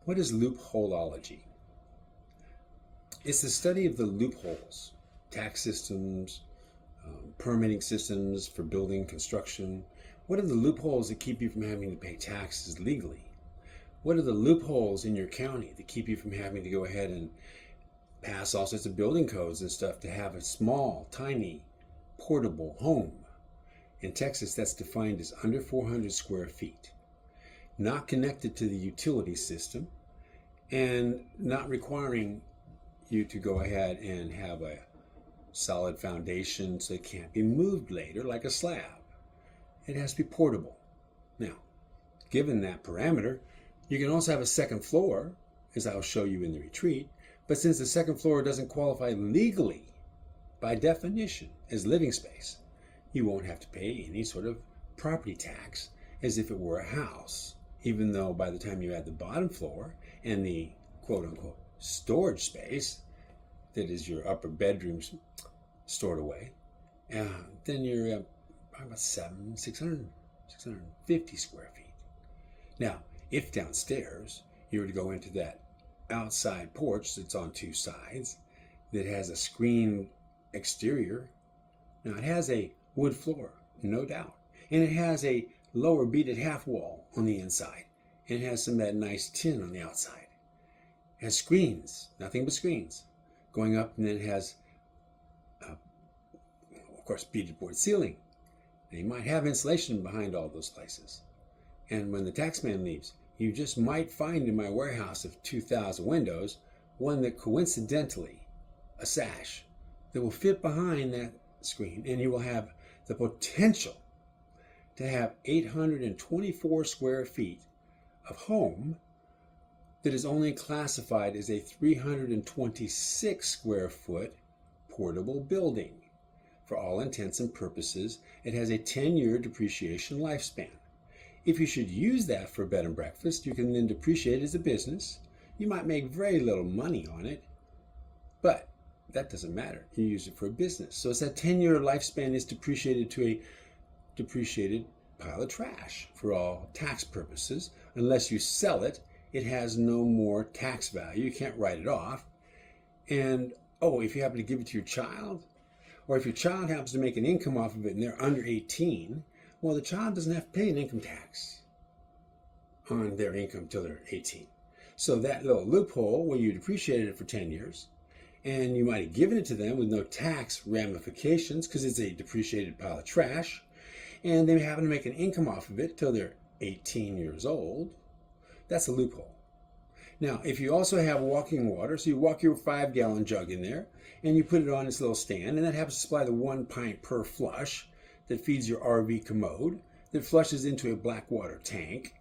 What is loopholology? It's the study of the loopholes, tax systems, permitting systems for building, construction. What are the loopholes that keep you from having to pay taxes legally? What are the loopholes in your county that keep you from having to go ahead and pass all sorts of building codes and stuff to have a small, tiny, portable home? In Texas, that's defined as under 400 square feet, not connected to the utility system, and not requiring you to go ahead and have a solid foundation so it can't be moved later like a slab. It has to be portable. Now, given that parameter, you can also have a second floor, as I'll show you in the retreat, but since the second floor doesn't qualify legally by definition as living space, you won't have to pay any sort of property tax as if it were a house, even though by the time you add the bottom floor and the quote-unquote storage space, that is your upper bedrooms stored away, then you're about 650 square feet. Now, if downstairs you were to go into that outside porch that's on two sides, that has a screened exterior, now it has a wood floor, no doubt, and it has a lower beaded half wall on the inside, and it has some of that nice tin on the outside. It has screens, nothing but screens, going up, and then it has, of course, beaded board ceiling. Now, you might have insulation behind all those places. And when the taxman leaves, you just might find in my warehouse of 2,000 windows, one that coincidentally, a sash, that will fit behind that screen, and you will have the potential to have 824 square feet of home that is only classified as a 326 square foot portable building. For all intents and purposes, it has a 10-year depreciation lifespan. If you should use that for a bed and breakfast, you can then depreciate it as a business. You might make very little money on it, but that doesn't matter. You use it for a business. So it's that 10-year lifespan is depreciated to a depreciated pile of trash for all tax purposes. Unless you sell it, it has no more tax value. You can't write it off. And, if you happen to give it to your child, or if your child happens to make an income off of it and they're under 18, well, the child doesn't have to pay an income tax on their income till they're 18. So that little loophole where you depreciated it for 10 years, and you might have given it to them with no tax ramifications because it's a depreciated pile of trash, and they happen to make an income off of it till they're 18 years old, that's a loophole. Now, if you also have walking water, so you walk your 5-gallon jug in there, and you put it on this little stand, and that happens to supply the 1 pint per flush that feeds your RV commode, that flushes into a black water tank,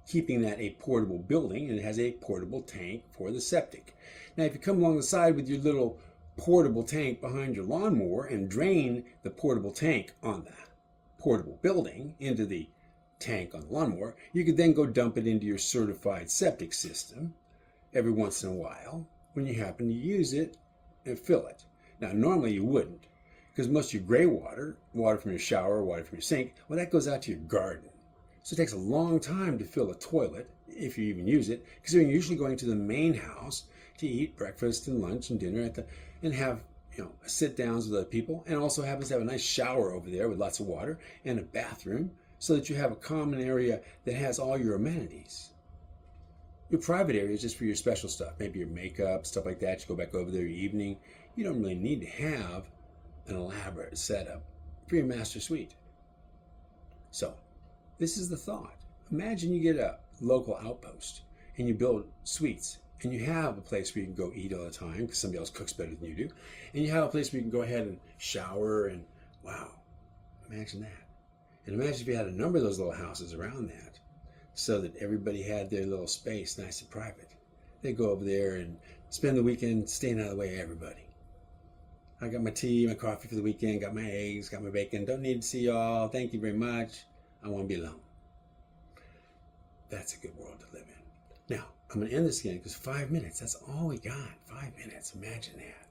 keeping that a portable building, and it has a portable tank for the septic. Now, if you come along the side with your little portable tank behind your lawnmower and drain the portable tank on the portable building into the tank on the lawnmower, you could then go dump it into your certified septic system every once in a while when you happen to use it and fill it. Now, normally you wouldn't, because most of your gray water, water from your shower, water from your sink, well, that goes out to your garden. So it takes a long time to fill a toilet, if you even use it, because you're usually going to the main house to eat breakfast and lunch and dinner and have sit-downs with other people, and also happens to have a nice shower over there with lots of water and a bathroom, so that you have a common area that has all your amenities. Your private area is just for your special stuff, maybe your makeup, stuff like that. You go back over there your evening. You don't really need to have an elaborate setup for your master suite. So, this is the thought. Imagine you get a local outpost and you build suites, and you have a place where you can go eat all the time because somebody else cooks better than you do, and you have a place where you can go ahead and shower, and wow, imagine that. And imagine if you had a number of those little houses around that, so that everybody had their little space nice and private. They go over there and spend the weekend staying out of the way of everybody. I got my tea, my coffee for the weekend, got my eggs, got my bacon. Don't need to see y'all. Thank you very much. I want to be alone. That's a good world to live in. Now, I'm going to end this again because 5 minutes, that's all we got. 5 minutes. Imagine that.